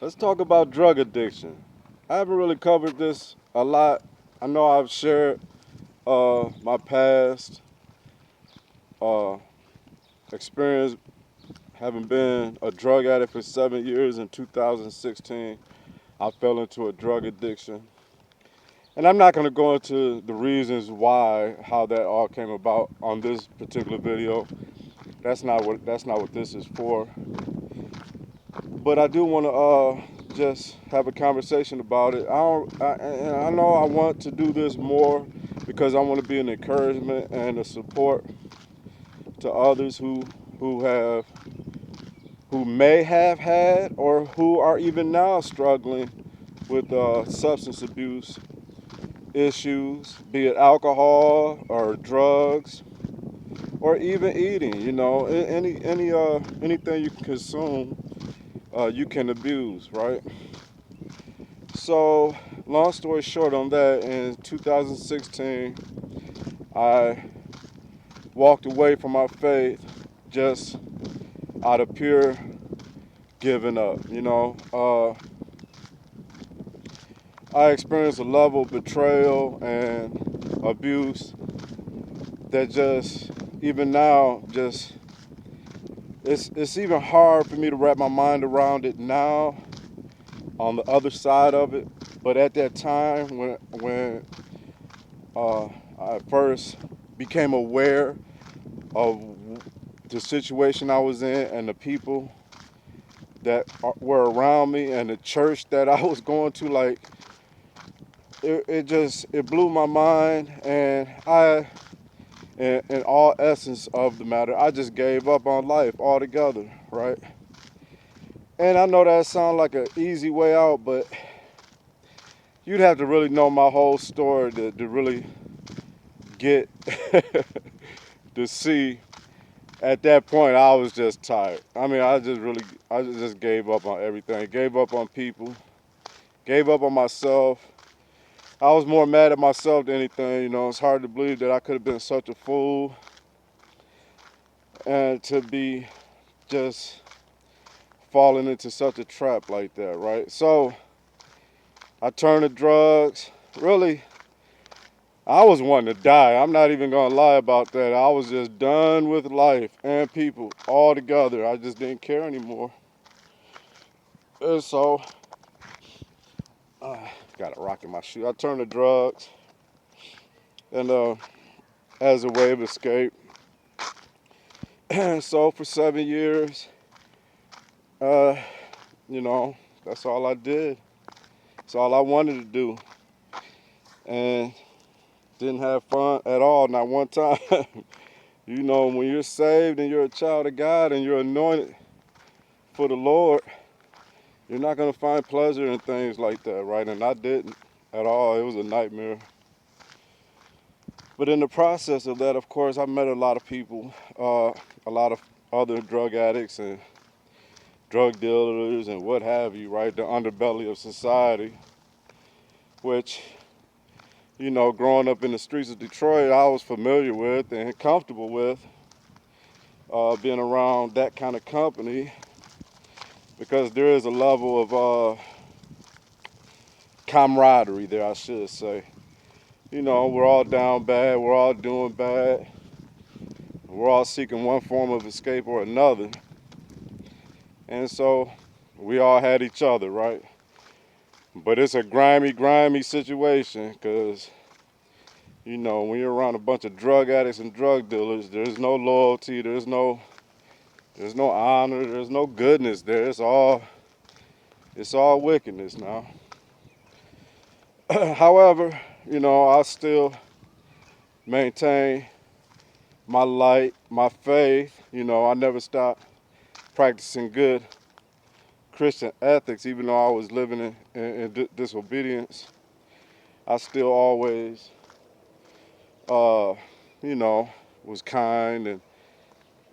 Let's talk about drug addiction. I haven't really covered this a lot. I know I've shared my past uh, experience having been a drug addict for 7 years. In 2016, I fell into a drug addiction. And I'm not going to go into the reasons why, how that all came about on this particular video. That's not what this is for. But I do want to just have a conversation about it. I know I want to do this more because I want to be an encouragement and a support to others who who may have had or who are even now struggling with substance abuse issues, be it alcohol or drugs or even eating. You know, anything you can consume, you can abuse, right? So, long story short on that, in 2016, I walked away from my faith just out of pure giving up. I experienced a level of betrayal and abuse that just, even now, just it's even hard for me to wrap my mind around it now on the other side of it. But at that time, when I first became aware of the situation I was in and the people that were around me and the church that I was going to, like, it blew my mind. And in all essence of the matter, I just gave up on life altogether, right? And I know that sounds like an easy way out, but you'd have to really know my whole story to really get to see. At that point, I was just tired. I mean, I just gave up on everything. Gave up on people. Gave up on myself. I was more mad at myself than anything. You know, it's hard to believe that I could have been such a fool and to be just falling into such a trap like that, right? So I turned to drugs. Really, I was wanting to die. I'm not even gonna lie about that. I was just done with life and people altogether. I just didn't care anymore. And so, got a rock in my shoe. I turned to drugs, and as a way of escape. So for 7 years, uh, you know, that's all I did. That's all I wanted to do, and didn't have fun at all, not one time. You know, when you're saved and you're a child of God and you're anointed for the Lord, you're not gonna find pleasure in things like that, right? And I didn't at all. It was a nightmare. But in the process of that, of course, I met a lot of people, a lot of other drug addicts and drug dealers and what have you, right? The underbelly of society, which, you know, growing up in the streets of Detroit, I was familiar with and comfortable with being around that kind of company because there is a level of camaraderie there, I should say. You know, we're all down bad, we're all doing bad, we're all seeking one form of escape or another. And so we all had each other, right? But it's a grimy situation because, you know, when you're around a bunch of drug addicts and drug dealers, there's no loyalty, there's no honor, there's no goodness there. It's all wickedness now. However, you know, I still maintain my light, my faith. You know, I never stopped practicing good Christian ethics, even though I was living in disobedience. I still always, uh, you know, was kind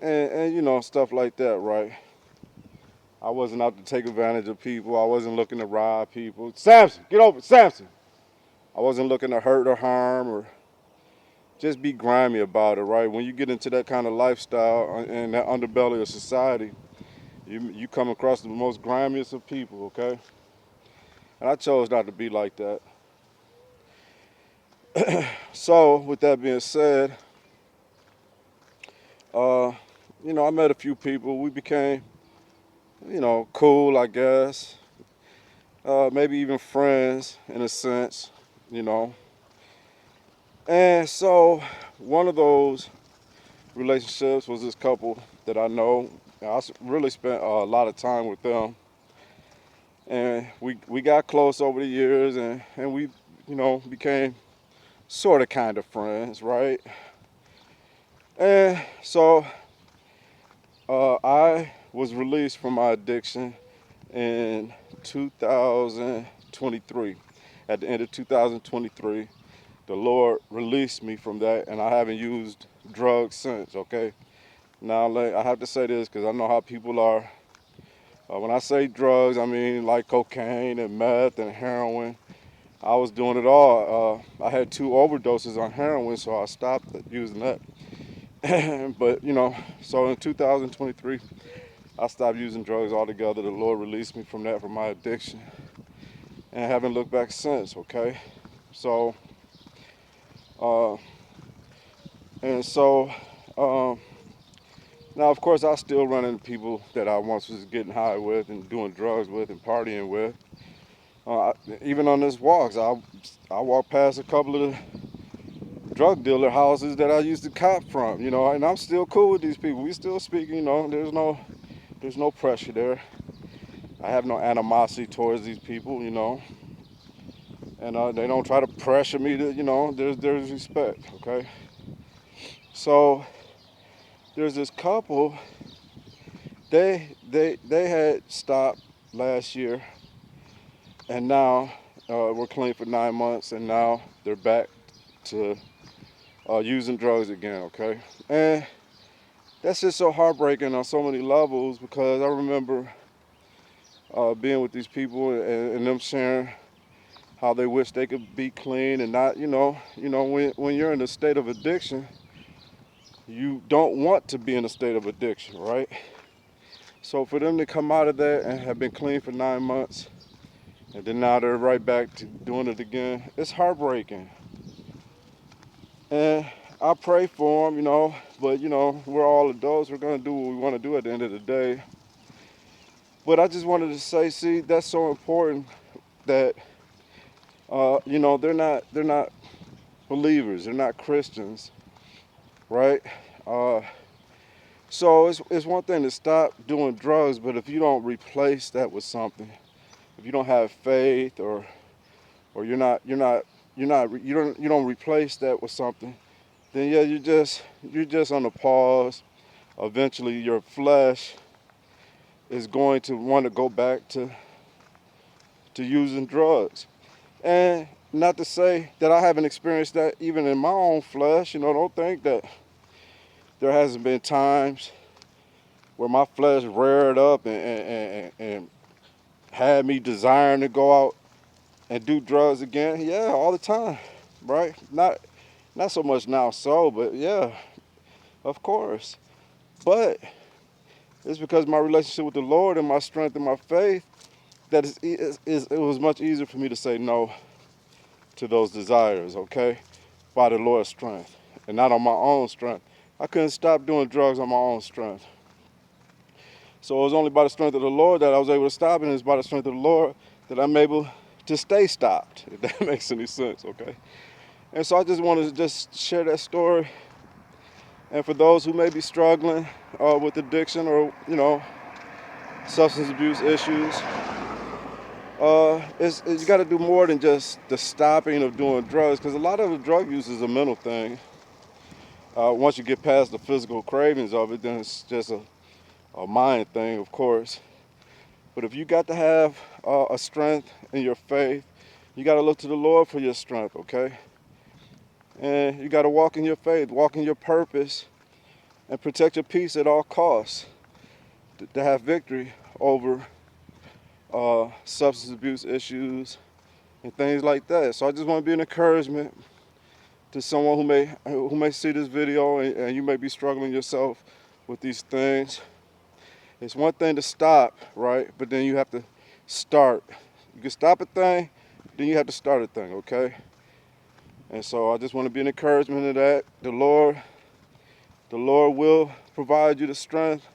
and you know, stuff like that, right? I wasn't out to take advantage of people. I wasn't looking to rob people. Samson, get over it, Samson. I wasn't looking to hurt or harm or just be grimy about it, right? When you get into that kind of lifestyle in that underbelly of society, You come across the most grimiest of people, okay? And I chose not to be like that. So, with that being said, I met a few people. We became, cool, I guess. Maybe even friends in a sense, you know. And so, one of those relationships was this couple that I know. Really spent a lot of time with them. And we got close over the years, and we, became sort of kind of friends, right? And so I was released from my addiction in 2023. At the end of 2023, the Lord released me from that, and I haven't used drugs since, okay? Now, I have to say this because I know how people are. When I say drugs, I mean like cocaine and meth and heroin. I was doing it all. I had 2 overdoses on heroin, so I stopped using that. But, so in 2023, I stopped using drugs altogether. The Lord released me from that, from my addiction, and I haven't looked back since, okay? So, uh, and so, um, now, of course, I still run into people that I once was getting high with and doing drugs with and partying with. Even on this walks, I walk past a couple of the drug dealer houses that I used to cop from, and I'm still cool with these people. We still speaking, there's no pressure there. I have no animosity towards these people, and they don't try to pressure me to, there's respect, okay? So there's this couple. They had stopped last year, and now we're clean for 9 months, and now they're back to using drugs again, okay? And that's just so heartbreaking on so many levels, because I remember being with these people, and them sharing how they wish they could be clean and not, when you're in a state of addiction, you don't want to be in a state of addiction, right? So for them to come out of that and have been clean for 9 months, and then now they're right back to doing it again, it's heartbreaking. And I pray for them, but we're all adults. We're gonna do what we want to do at the end of the day. But I just wanted to say, see, that's so important that they're not believers, they're not Christians, right? So it's one thing to stop doing drugs, but if you don't replace that with something, if you don't have faith, or you don't replace that with something, then yeah, you're just on a pause. Eventually, your flesh is going to want to go back to using drugs. And not to say that I haven't experienced that even in my own flesh. Don't think that there hasn't been times where my flesh reared up and had me desiring to go out and do drugs again. Yeah, all the time, right? Not so much now, but yeah, of course. But it's because my relationship with the Lord and my strength and my faith that it was much easier for me to say no to those desires, okay? By the Lord's strength and not on my own strength. I couldn't stop doing drugs on my own strength. So it was only by the strength of the Lord that I was able to stop, and it's by the strength of the Lord that I'm able to stay stopped, if that makes any sense, okay? And so I just wanted to just share that story. And for those who may be struggling with addiction or, substance abuse issues, you got to do more than just the stopping of doing drugs, because a lot of the drug use is a mental thing. Once you get past the physical cravings of it, then it's just a mind thing, of course. But if you got to have a strength in your faith, you got to look to the Lord for your strength, okay? And you got to walk in your faith, walk in your purpose, and protect your peace at all costs to have victory over substance abuse issues and things like that. So I just want to be an encouragement to someone who may see this video, and you may be struggling yourself with these things. It's one thing to stop, right? But then you have to start. You can stop a thing, then you have to start a thing, okay? And so I just want to be an encouragement of that. The Lord will provide you the strength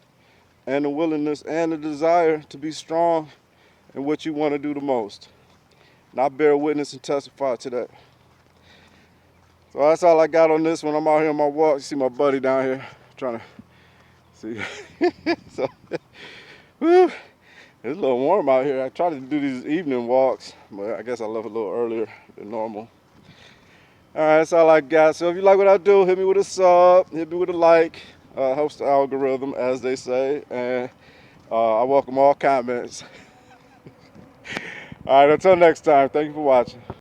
and the willingness and the desire to be strong in what you want to do the most. And I bear witness and testify to that. So that's all I got on this one. I'm out here on my walk. You see my buddy down here trying to see. So, whew, it's a little warm out here. I try to do these evening walks, but I guess I left a little earlier than normal. All right, that's all I got. So if you like what I do, hit me with a sub, hit me with a like. Helps the algorithm, as they say. And I welcome all comments. All right, until next time, thank you for watching.